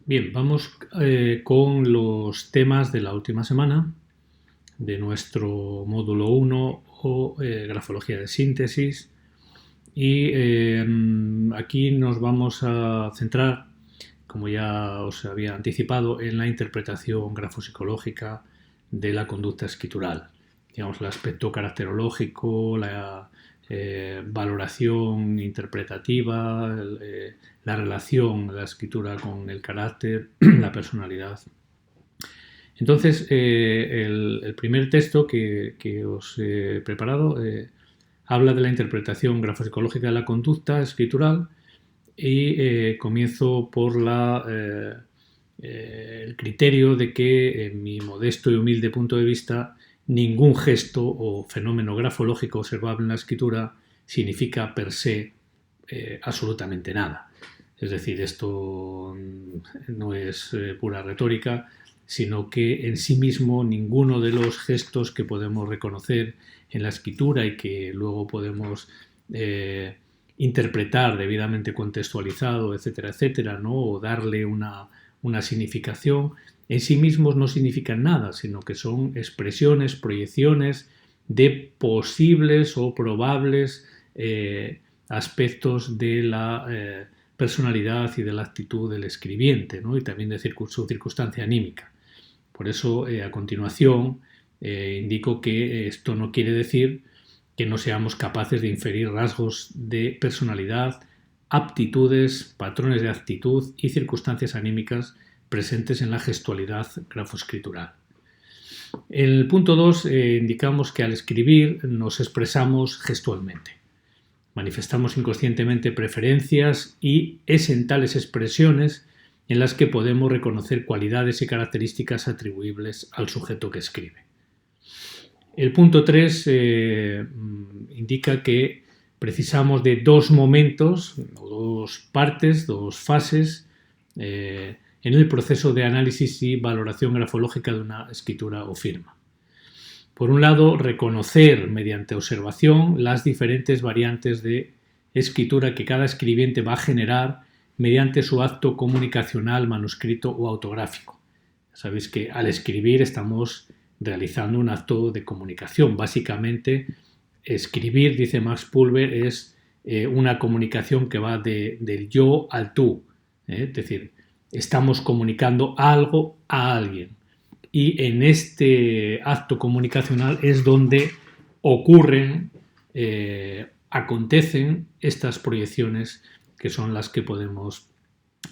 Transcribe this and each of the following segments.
Bien, vamos con los temas de la última semana de nuestro módulo 1 o grafología de síntesis. Y aquí nos vamos a centrar, como ya os había anticipado, en la interpretación grafopsicológica de la conducta escritural. Digamos, el aspecto caracterológico, la valoración interpretativa, la relación de la escritura con el carácter, la personalidad. Entonces, el primer texto que os he preparado habla de la interpretación grafopsicológica de la conducta escritural y comienzo por el criterio de que, en mi modesto y humilde punto de vista, ningún gesto o fenómeno grafológico observable en la escritura significa per se absolutamente nada. Es decir, esto no es pura retórica, sino que en sí mismo ninguno de los gestos que podemos reconocer en la escritura y que luego podemos interpretar debidamente contextualizado, etcétera, etcétera, ¿no? O darle una significación, en sí mismos no significan nada, sino que son expresiones, proyecciones de posibles o probables aspectos de la personalidad y de la actitud del escribiente, ¿no? Y también de su circunstancia anímica. Por eso, a continuación, indico que esto no quiere decir que no seamos capaces de inferir rasgos de personalidad, aptitudes, patrones de actitud y circunstancias anímicas presentes en la gestualidad grafoscritural. En el punto 2 indicamos que al escribir nos expresamos gestualmente. Manifestamos inconscientemente preferencias y es en tales expresiones en las que podemos reconocer cualidades y características atribuibles al sujeto que escribe. El punto 3 indica que precisamos de dos momentos, dos partes, dos fases en el proceso de análisis y valoración grafológica de una escritura o firma. Por un lado, reconocer mediante observación las diferentes variantes de escritura que cada escribiente va a generar mediante su acto comunicacional, manuscrito o autográfico. Sabéis que al escribir estamos realizando un acto de comunicación. Básicamente, escribir, dice Max Pulver, es una comunicación que va del yo al tú. Es decir, estamos comunicando algo a alguien. Y en este acto comunicacional es donde ocurren, acontecen estas proyecciones que son las que podemos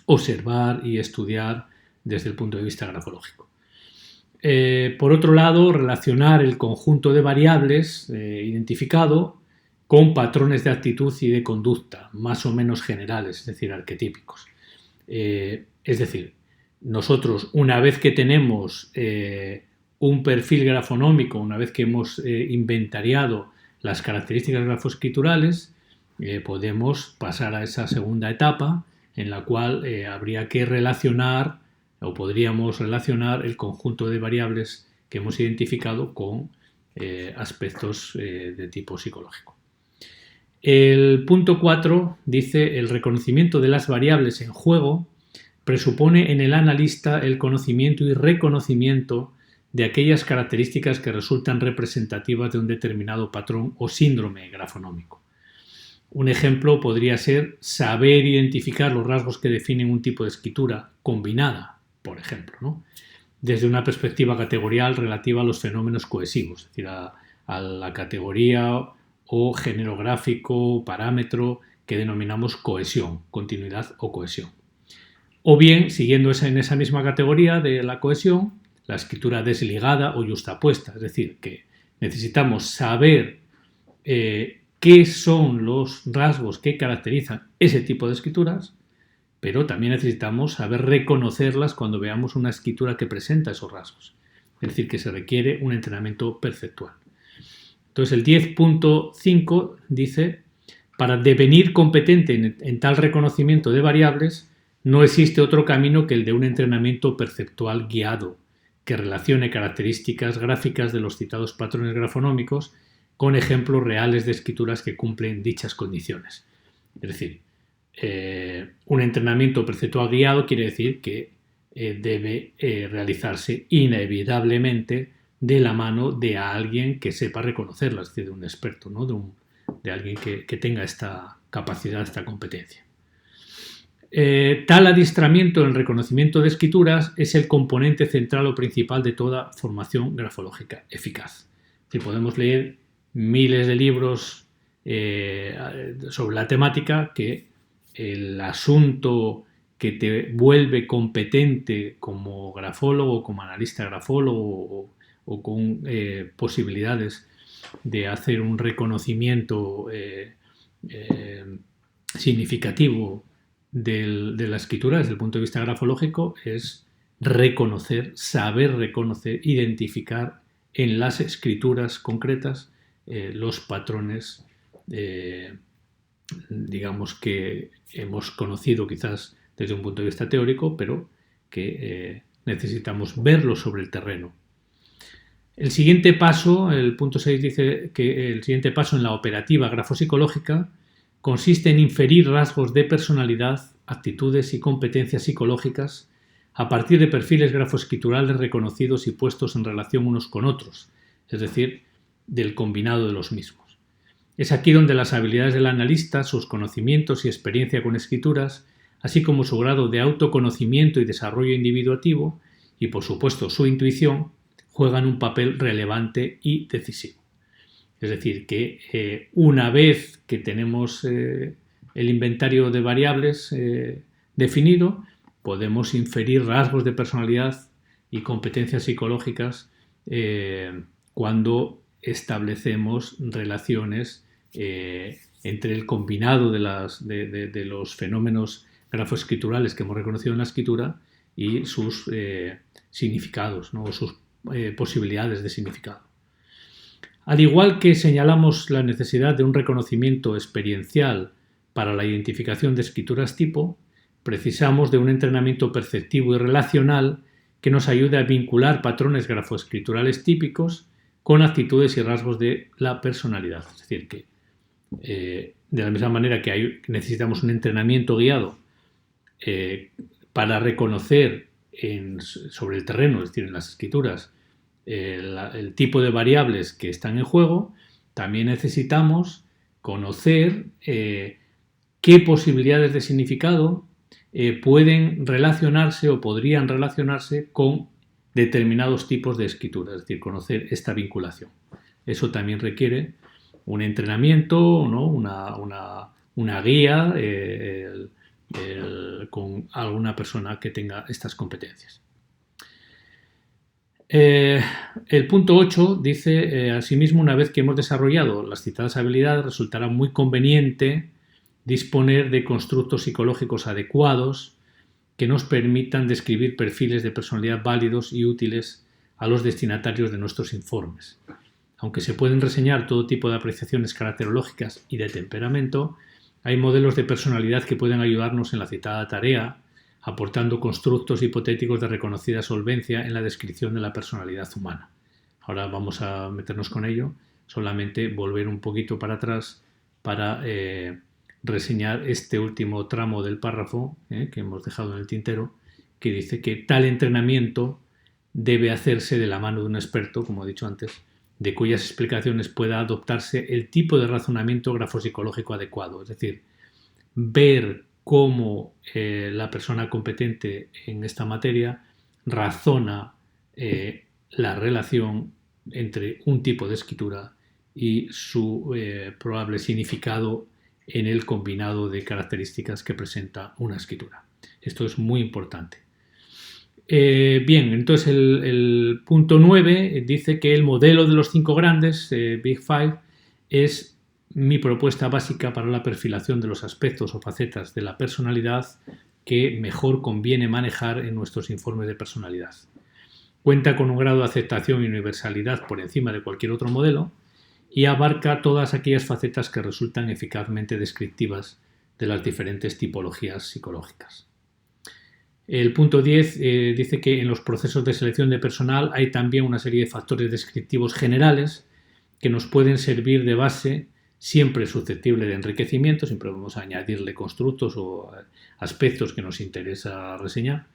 observar y estudiar desde el punto de vista grafológico. Por otro lado, relacionar el conjunto de variables identificado con patrones de actitud y de conducta, más o menos generales, es decir, arquetípicos. Es decir, nosotros, una vez que tenemos un perfil grafonómico, una vez que hemos inventariado las características grafoscriturales, podemos pasar a esa segunda etapa en la cual habría que relacionar o podríamos relacionar el conjunto de variables que hemos identificado con aspectos de tipo psicológico. El punto 4 dice: el reconocimiento de las variables en juego presupone en el analista el conocimiento y reconocimiento de aquellas características que resultan representativas de un determinado patrón o síndrome grafonómico. Un ejemplo podría ser saber identificar los rasgos que definen un tipo de escritura combinada, por ejemplo, ¿no? Desde una perspectiva categorial relativa a los fenómenos cohesivos, es decir, a la categoría o género gráfico, parámetro que denominamos cohesión, continuidad o cohesión. O bien, siguiendo en esa misma categoría de la cohesión, la escritura desligada o yuxtapuesta, es decir, que necesitamos saber qué son los rasgos que caracterizan ese tipo de escrituras, pero también necesitamos saber reconocerlas cuando veamos una escritura que presenta esos rasgos. Es decir, que se requiere un entrenamiento perceptual. Entonces, el 10.5 dice: para devenir competente en tal reconocimiento de variables, no existe otro camino que el de un entrenamiento perceptual guiado, que relacione características gráficas de los citados patrones grafonómicos con ejemplos reales de escrituras que cumplen dichas condiciones. Es decir, un entrenamiento perceptual guiado quiere decir que debe realizarse inevitablemente de la mano de alguien que sepa reconocerlas, es decir, de un experto, ¿no? de alguien que tenga esta capacidad, esta competencia. Tal adiestramiento en el reconocimiento de escrituras es el componente central o principal de toda formación grafológica eficaz. Es decir, podemos leer miles de libros sobre la temática, que el asunto que te vuelve competente como grafólogo, como analista grafólogo o con posibilidades de hacer un reconocimiento significativo de la escritura desde el punto de vista grafológico es reconocer, saber reconocer, identificar en las escrituras concretas los patrones, digamos, que hemos conocido quizás desde un punto de vista teórico, pero que necesitamos verlos sobre el terreno. El siguiente paso, el punto 6 dice que el siguiente paso en la operativa grafopsicológica consiste en inferir rasgos de personalidad, actitudes y competencias psicológicas a partir de perfiles grafoescriturales reconocidos y puestos en relación unos con otros, es decir, del combinado de los mismos. Es aquí donde las habilidades del analista, sus conocimientos y experiencia con escrituras, así como su grado de autoconocimiento y desarrollo individuativo, y por supuesto su intuición, juegan un papel relevante y decisivo. Es decir, que una vez que tenemos el inventario de variables definido, podemos inferir rasgos de personalidad y competencias psicológicas cuando establecemos relaciones entre el combinado de los fenómenos grafoescriturales que hemos reconocido en la escritura y sus significados, ¿no? O sus posibilidades de significado. Al igual que señalamos la necesidad de un reconocimiento experiencial para la identificación de escrituras tipo, precisamos de un entrenamiento perceptivo y relacional que nos ayude a vincular patrones grafoescriturales típicos con actitudes y rasgos de la personalidad. Es decir, que de la misma manera que necesitamos un entrenamiento guiado para reconocer sobre el terreno, es decir, en las escrituras, el tipo de variables que están en juego, también necesitamos conocer qué posibilidades de significado pueden relacionarse o podrían relacionarse con determinados tipos de escritura, es decir, conocer esta vinculación. Eso también requiere un entrenamiento, ¿no? una guía con alguna persona que tenga estas competencias. El punto 8 dice, asimismo, una vez que hemos desarrollado las citadas habilidades, resultará muy conveniente disponer de constructos psicológicos adecuados que nos permitan describir perfiles de personalidad válidos y útiles a los destinatarios de nuestros informes. Aunque se pueden reseñar todo tipo de apreciaciones caracterológicas y de temperamento, hay modelos de personalidad que pueden ayudarnos en la citada tarea, aportando constructos hipotéticos de reconocida solvencia en la descripción de la personalidad humana. Ahora vamos a meternos con ello, solamente volver un poquito para atrás para reseñar este último tramo del párrafo que hemos dejado en el tintero, que dice que tal entrenamiento debe hacerse de la mano de un experto, como he dicho antes, de cuyas explicaciones pueda adoptarse el tipo de razonamiento grafopsicológico adecuado, es decir, ver cómo la persona competente en esta materia razona la relación entre un tipo de escritura y su probable significado en el combinado de características que presenta una escritura. Esto es muy importante. Bien, entonces el punto 9 dice que el modelo de los 5 grandes, Big Five, es mi propuesta básica para la perfilación de los aspectos o facetas de la personalidad que mejor conviene manejar en nuestros informes de personalidad. Cuenta con un grado de aceptación y universalidad por encima de cualquier otro modelo y abarca todas aquellas facetas que resultan eficazmente descriptivas de las diferentes tipologías psicológicas. El punto 10 dice que en los procesos de selección de personal hay también una serie de factores descriptivos generales que nos pueden servir de base, siempre susceptible de enriquecimiento, siempre vamos a añadirle constructos o aspectos que nos interesa reseñar,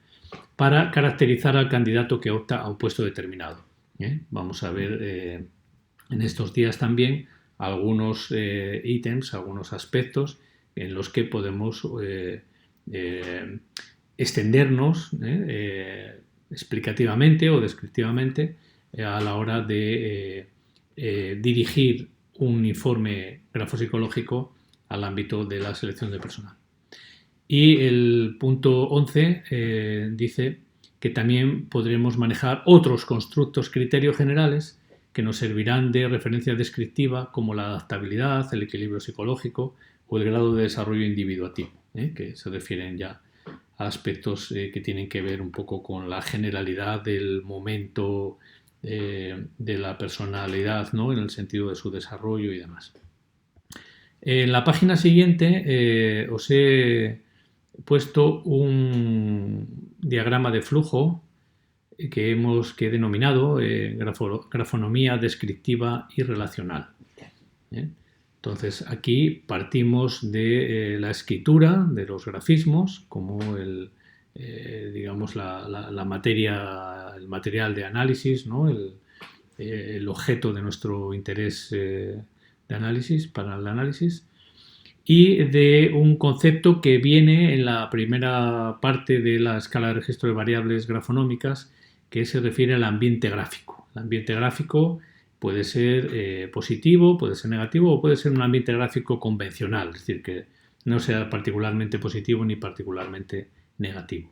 para caracterizar al candidato que opta a un puesto determinado. Vamos a ver en estos días también algunos ítems, algunos aspectos en los que podemos extendernos explicativamente o descriptivamente a la hora de dirigir un informe grafopsicológico al ámbito de la selección de personal. Y el punto 11 dice que también podremos manejar otros constructos criterios generales que nos servirán de referencia descriptiva, como la adaptabilidad, el equilibrio psicológico o el grado de desarrollo individuativo, que se refieren ya a aspectos que tienen que ver un poco con la generalidad del momento de la personalidad, ¿no? En el sentido de su desarrollo y demás. En la página siguiente os he puesto un diagrama de flujo que he denominado grafonomía descriptiva y relacional. Entonces aquí partimos de la escritura, de los grafismos, como digamos la materia, el material de análisis, ¿no? El objeto de nuestro interés de análisis, para el análisis, y de un concepto que viene en la primera parte de la escala de registro de variables grafonómicas, que se refiere al ambiente gráfico. El ambiente gráfico puede ser positivo, puede ser negativo o puede ser un ambiente gráfico convencional, es decir, que no sea particularmente positivo ni particularmente negativo.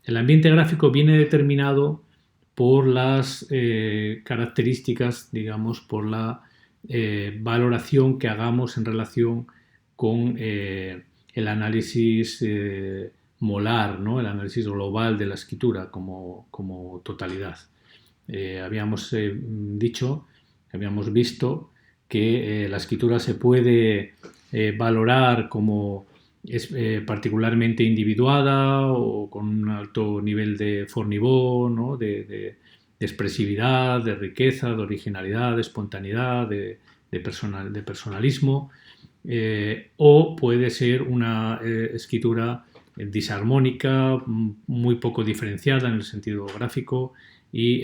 El ambiente gráfico viene determinado por las características, digamos, por la valoración que hagamos en relación con el análisis molar, ¿no? El análisis global de la escritura como totalidad. Habíamos visto que la escritura se puede valorar como particularmente individuada o con un alto nivel de fort niveau, ¿no? de expresividad, de riqueza, de originalidad, de espontaneidad, de personalismo, o puede ser una escritura disarmónica, muy poco diferenciada en el sentido gráfico y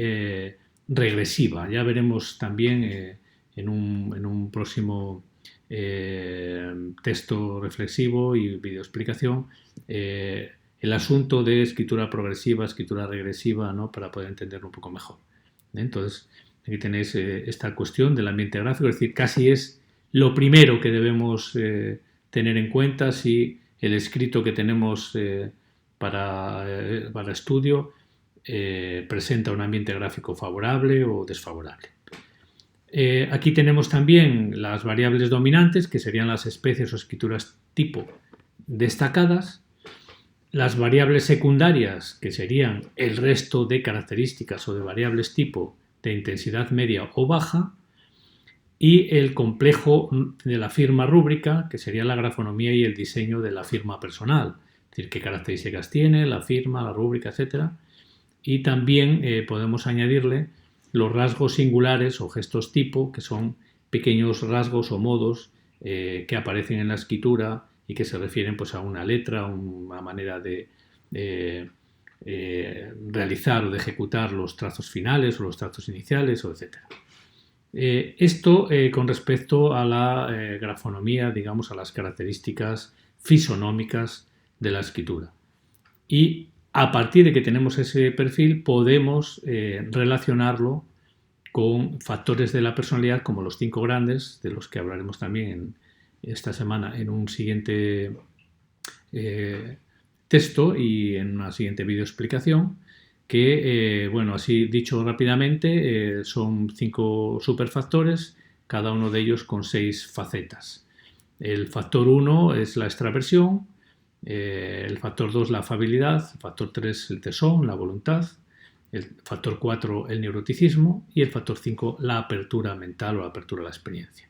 regresiva. Ya veremos también en un próximo texto reflexivo y videoexplicación el asunto de escritura progresiva, escritura regresiva, ¿no? Para poder entenderlo un poco mejor. Entonces, aquí tenéis esta cuestión del ambiente gráfico, es decir, casi es lo primero que debemos tener en cuenta si el escrito que tenemos para estudio presenta un ambiente gráfico favorable o desfavorable. Aquí tenemos también las variables dominantes, que serían las especies o escrituras tipo destacadas, las variables secundarias, que serían el resto de características o de variables tipo de intensidad media o baja, y el complejo de la firma rúbrica, que sería la grafonomía y el diseño de la firma personal, es decir, qué características tiene la firma, la rúbrica, etc. Y también podemos añadirle los rasgos singulares o gestos tipo, que son pequeños rasgos o modos que aparecen en la escritura y que se refieren pues, a una letra, a una manera de realizar o de ejecutar los trazos finales o los trazos iniciales, etc. Esto con respecto a la grafonomía, digamos, a las características fisonómicas de la escritura. Y a partir de que tenemos ese perfil, podemos relacionarlo con factores de la personalidad como los 5 grandes, de los que hablaremos también esta semana en un siguiente texto y en una siguiente videoexplicación, que, bueno, así dicho rápidamente, son 5 superfactores, cada uno de ellos con 6 facetas. El factor 1 es la extraversión, el factor 2 la afabilidad, el factor 3 el tesón, la voluntad, el factor 4 el neuroticismo y el factor 5 la apertura mental o la apertura a la experiencia.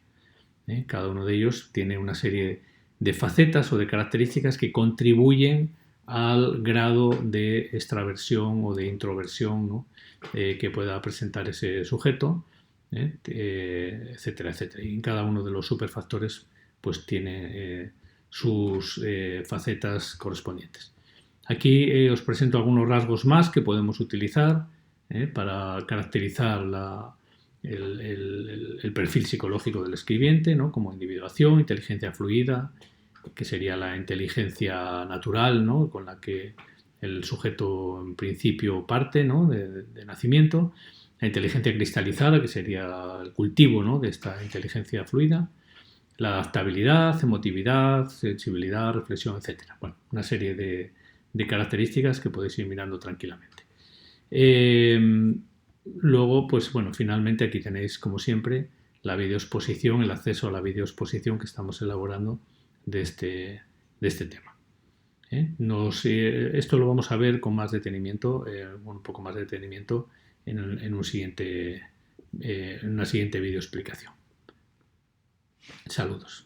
Cada uno de ellos tiene una serie de facetas o de características que contribuyen al grado de extraversión o de introversión, ¿no? Que pueda presentar ese sujeto, etcétera, etcétera. Y en cada uno de los superfactores pues tiene sus facetas correspondientes. Aquí os presento algunos rasgos más que podemos utilizar para caracterizar el perfil psicológico del escribiente, ¿no? Como individuación, inteligencia fluida, que sería la inteligencia natural, ¿no? Con la que el sujeto en principio parte, ¿no? de nacimiento, la inteligencia cristalizada, que sería el cultivo, ¿no? de esta inteligencia fluida, la adaptabilidad, emotividad, sensibilidad, reflexión, etcétera. Bueno, una serie de características que podéis ir mirando tranquilamente. Luego, pues bueno, finalmente aquí tenéis, como siempre, la videoexposición, el acceso a la videoexposición que estamos elaborando de este tema. Esto lo vamos a ver con más detenimiento, un poco más de detenimiento en una siguiente videoexplicación. Saludos.